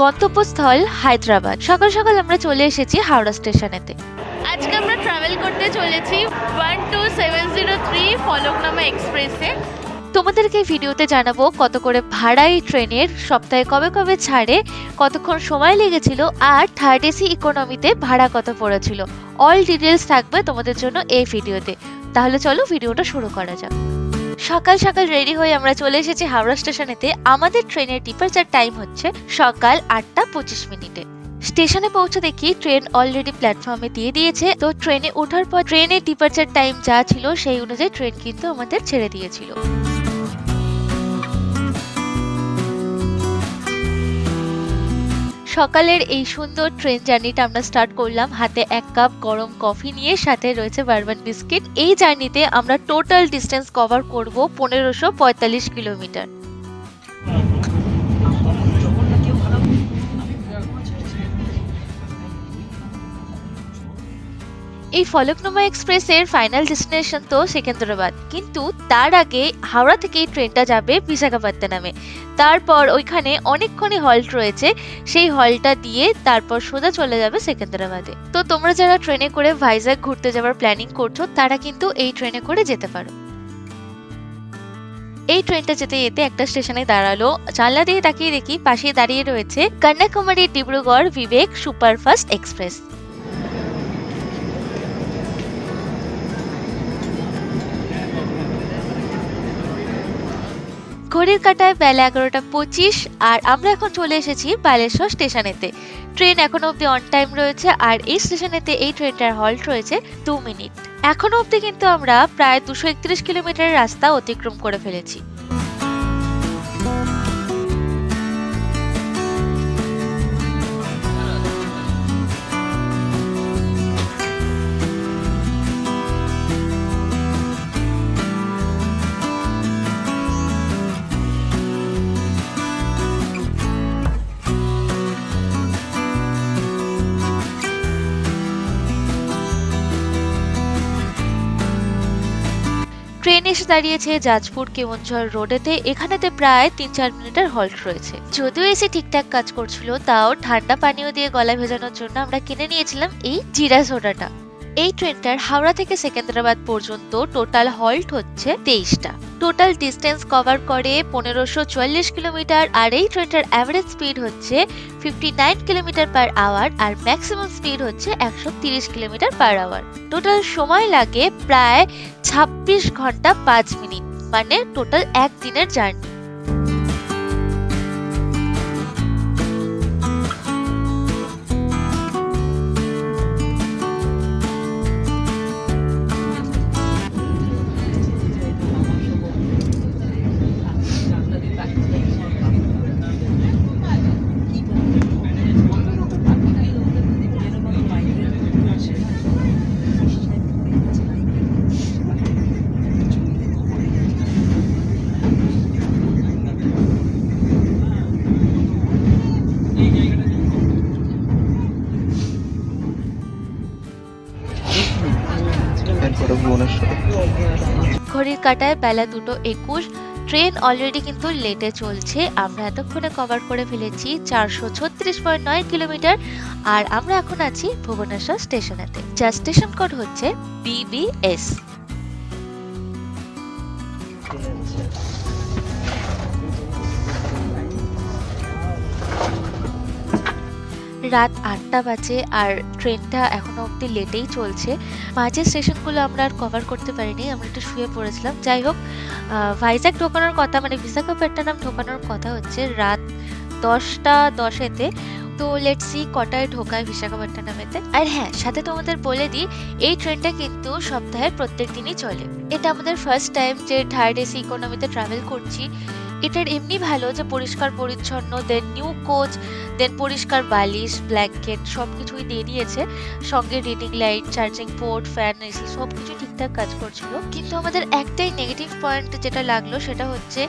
গন্তব্যস্থল হায়দ্রাবাদ। সকাল সকাল আমরা চলে এসেছি হাওড়া স্টেশনেতে। আজকে আমরা ট্রাভেল করতে চলেছি 12703 ফলকনামা এক্সপ্রেসে। তোমাদেরকে এই ভিডিওতে জানাবো কত করে ভাড়া এই ট্রেনের, সপ্তাহে কবে কবে ছাড়ে, কতক্ষণ সময় লেগেছিল, আর থার্ড এসি ইকোনমিতে ভাড়া কত পড়েছিল। অল ডিটেলস থাকবে তোমাদের জন্য এই ভিডিওতে। তাহলে চলো ভিডিওটা শুরু করা যাক। সকাল সকাল রেডি হয়ে আমরা চলে এসেছি হাওড়া স্টেশনেতে। আমাদের ট্রেনের ডিপারচার টাইম হচ্ছে সকাল 8:25। স্টেশনে পৌঁছে দেখি ট্রেন অলরেডি প্ল্যাটফর্মে দিয়ে দিয়েছে। তো ট্রেনে ওঠার পর ট্রেনের ডিপারচার টাইম যা ছিল সেই অনুযায়ী ট্রেন কিন্তু আমাদের ছেড়ে দিয়েছিল। সকালের এই সুন্দর ট্রেন জার্নিটা আমরা স্টার্ট করলাম হাতে 1 কাপ গরম কফি নিয়ে, সাথে রয়েছে বারবান বিস্কিট। এই জার্নিতে আমরা টোটাল ডিস্টেন্স কভার করব 1545 কিলোমিটার। এই ফলকনামা এক্সপ্রেসের ফাইনাল ডেস্টিনেশন তো সেকেন্দ্রাবাদ, কিন্তু তার আগে হাওড়া থেকে এই ট্রেনটা যাবে বিশাখাপত্তনমে। তারপর ওইখানে অনেকক্ষণই হল্ট রয়েছে, সেই হল্টটা দিয়ে তারপর সোজা চলে যাবে সেকেন্দ্রাবাদে। তো তোমরা যারা ট্রেনে করে ভাইজ্যাগ ঘুরতে যাওয়ার প্ল্যানিং করছো তারা কিন্তু এই ট্রেনে করে যেতে পারো। এই ট্রেনটা যেতে যেতে একটা স্টেশনে দাঁড়ালো। জানলা দিয়ে তাকিয়ে দেখি পাশে দাঁড়িয়ে রয়েছে কন্যাকুমারী ডিব্রুগড় বিবেক সুপারফাস্ট এক্সপ্রেস। ঘড়ির কাঁটায় বেলা 11:25 আর আমরা এখন চলে এসেছি বালেশ্বর স্টেশনেতে। ট্রেন এখনো অব্দি অন টাইম রয়েছে আর এই স্টেশনেতে এই ট্রেনটার হল্ট রয়েছে 2 মিনিট। এখনো অব্দি কিন্তু আমরা প্রায় 231 কিলোমিটারের রাস্তা অতিক্রম করে ফেলেছি। ট্রেন এসে দাঁড়িয়েছে যাজপুর কেওনঝড় রোডেতে। এখানেতে প্রায় 3-4 মিনিটের হল্ট রয়েছে। যদিও এসে ঠিকঠাক কাজ করছিল, তাও ঠান্ডা পানীয় দিয়ে গলা ভেজানোর জন্য আমরা কিনে নিয়েছিলাম এই জিরা সোডাটা। এই ট্রেনটার হাওড়া থেকে সেকেন্দ্রাবাদ পর্যন্ত টোটাল হল্ট হচ্ছে 23টা। টোটাল ডিস্টেন্স কভার করে 1544 কিলোমিটার। আর এই ট্রেনটার অ্যাভারেজ স্পিড হচ্ছে 59 কিলোমিটার পার আওয়ার আর ম্যাক্সিমাম স্পিড হচ্ছে 130 কিলোমিটার পার আওয়ার। টোটাল সময় লাগে প্রায় 26 ঘন্টা 5 মিনিট, মানে টোটাল একদিনের জার্নি। ঘড়ির কাঁটায় বেলা 2:21। ট্রেন অলরেডি কিন্তু লেটে চলছে। আমরা এতক্ষণে কভার করে ফেলেছি 436.9 কিলোমিটার আর আমরা এখন আছি ভুবনেশ্বর স্টেশনেতে, যার স্টেশন কোড হচ্ছে BBS। রাত 8টা বাজে আর ট্রেনটা এখনো অব্দি লেটেই চলছে। মাঝের স্টেশনগুলো আমরা আর কভার করতে পারিনি, আমরা একটু শুয়ে পড়েছিলাম। যাই হোক, ভাইজ্যাগ ঢোকানোর কথা, মানে বিশাখাপত্তনম ঢোকানোর কথা হচ্ছে রাত 10:10-এতে। তো লেটস সি কটায় ঢোকায় বিশাখাপত্তনমেতে। আর হ্যাঁ, সাথে তোমাদের বলে দিই এই ট্রেনটা কিন্তু সপ্তাহের প্রত্যেক দিনই চলে। এটা আমাদের ফার্স্ট টাইম যে থার্ড এসি ইকোনমিতে ট্রাভেল করছি। এটার এমনি ভালো যে পরিষ্কার পরিচ্ছন্ন, দেন নিউ কোচ, দেন পরিষ্কার বালিশ, ব্ল্যাঙ্কেট সবকিছুই দিয়ে দিয়েছে। সঙ্গে reading light, charging port, fan, AC সবকিছু ঠিকঠাক কাজ করছিল। কিন্তু আমাদের একটাই নেগেটিভ পয়েন্ট যেটা লাগলো সেটা হচ্ছে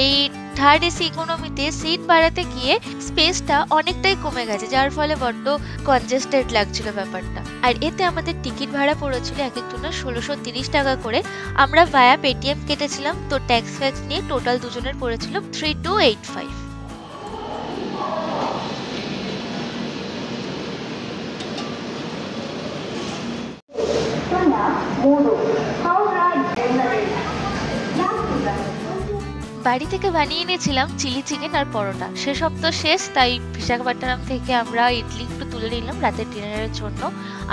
এই থার্ড এসি ইকোনমিতে সিট বাড়াতে গিয়ে স্পেসটা অনেকটাই কমে গেছে, যার ফলে বড্ড কনজেস্টেড লাগছিল ব্যাপারটা। আর এতে আমাদের টিকিট ভাড়া পড়েছিল এক একজনের 1630 টাকা করে। আমরা ভায়া পেটিএম কেটেছিলাম, তো ট্যাক্স ফ্যাক্স নিয়ে টোটাল দুজনের পড়েছিল 3285। বাড়ি থেকে বানিয়ে এনেছিলাম চিলি চিকেন আর পরোটা, সেসব তো শেষ, তাই বিশাখাপট্টনম থেকে আমরা ইডলি একটু তুলে নিলাম রাতের ডিনারের জন্য।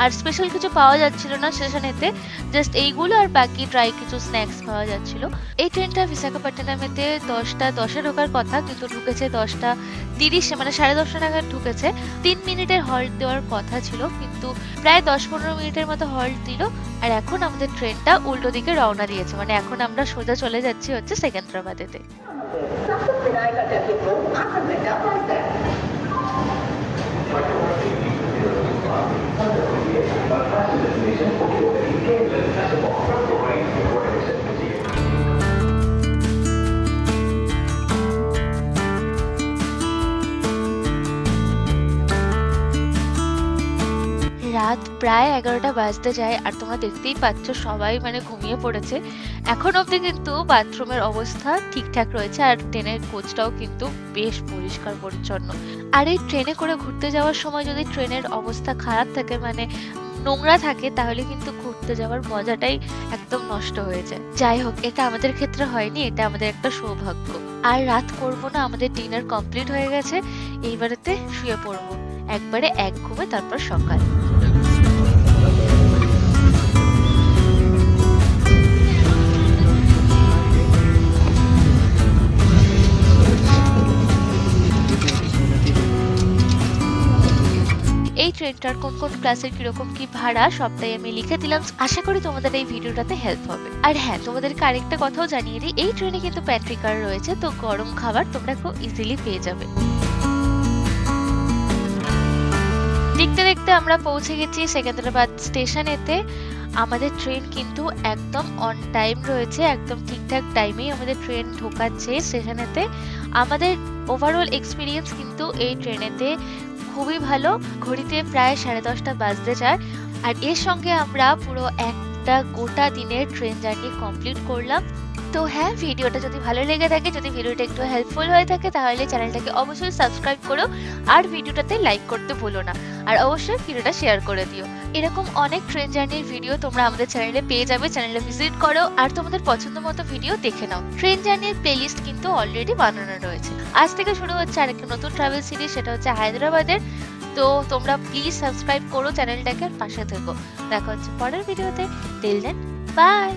আর স্পেশাল কিছু পাওয়া যাচ্ছিল না স্টেশনেতে, জাস্ট এইগুলো আর বাকি ড্রাই কিছু স্ন্যাক্স পাওয়া যাচ্ছিল। এই ট্রেনটা বিশাখাপট্টনমেতে 10:10 ঢোকার কথা, কিন্তু ঢুকেছে 10:30, মানে 10:30 নাগাদ ঢুকেছে। 3 মিনিটের হল্ট দেওয়ার কথা ছিল, কিন্তু প্রায় 10-15 মিনিটের মতো হল্ট দিল। আর এখন আমাদের ট্রেনটা উল্টো দিকে রওনা দিয়েছে, মানে এখন আমরা সোজা চলে যাচ্ছি হচ্ছে সেকেন্দ্রাবাদেতে। রাত প্রায় 11টা বাজতে যায়, আর তোমরা দেখতেই পাচ্ছ সবাই মানে ঘুমিয়ে পড়েছে। এখন অবধি কিন্তু বাথরুমের অবস্থা ঠিকঠাক রয়েছে, আর ট্রেনের কোচটাও কিন্তু বেশ পরিষ্কার পরিচ্ছন্ন। আর এই ট্রেনে করে ঘুরতে যাওয়ার সময় যদি ট্রেনের অবস্থা খারাপ থাকে, মানে নোংরা থাকে, তাহলে কিন্তু ঘুরতে যাওয়ার মজাটাই একদম নষ্ট হয়ে যায়। যাই হোক, এটা আমাদের ক্ষেত্রে হয়নি, এটা আমাদের একটা সৌভাগ্য। আর রাত করবো না, আমাদের ডিনার কমপ্লিট হয়ে গেছে, এইবারেতে শুয়ে পড়বো একবারে এক ঘুমে, তারপর সকাল। এই ট্রেনটার কোন কোন ক্লাসের কিরকম কি ভাড়া সবটাই আমি লিখে দিলাম, আশা করি তোমাদের এই ভিডিওটাতে হেল্প হবে। আর হ্যাঁ, তোমাদেরকে আরেকটা কথাও জানিয়ে দিই, এই ট্রেনে কিন্তু প্যান্ট্রি কার রয়েছে, তো গরম খাবার তোমরা খুব ইজিলি পেয়ে যাবে। দেখতে দেখতে আমরা পৌঁছে গেছি সেকেন্দ্রাবাদ স্টেশনেতে। আমাদের ট্রেন কিন্তু একদম অন টাইম রয়েছে, একদম ঠিকঠাক টাইমেই আমাদের ট্রেন ঢোকাচ্ছে স্টেশনেতে। আমাদের ওভারঅল এক্সপিরিয়েন্স কিন্তু এই ট্রেনেতে খুবই ভালো। ঘড়িতে প্রায় 10:30 বাজতে যায়, আর এর সঙ্গে আমরা পুরো একটা গোটা দিনের ট্রেন জার্নি কমপ্লিট করলাম। তো হ্যাঁ, ভিডিওটা যদি ভালো লেগে থাকে, যদি ভিডিওটা একটু হেল্পফুল হয়ে থাকে, তাহলে চ্যানেলটাকে অবশ্যই সাবস্ক্রাইব করো, আর ভিডিওটাতে লাইক করতে ভুলো না, আর অবশ্যই ভিডিওটা শেয়ার করে দিও। এরকম অনেক ট্রেন জার্নির ভিডিও তোমরা আমাদের চ্যানেলে পেয়ে যাবে, চ্যানেলে ভিজিট করো আর তোমাদের পছন্দ মতো ভিডিও দেখে নাও। ট্রেন জার্নির প্লেলিস্ট কিন্তু অলরেডি বানানো রয়েছে। আজ থেকে শুরু হচ্ছে আরেকটা নতুন ট্রাভেল সিরিজ, সেটা হচ্ছে হায়দ্রাবাদের। তো তোমরা প্লিজ সাবস্ক্রাইব করো চ্যানেলটাকে, পাশে থেকো। দেখা হচ্ছে পরের ভিডিওতে। Till then, by.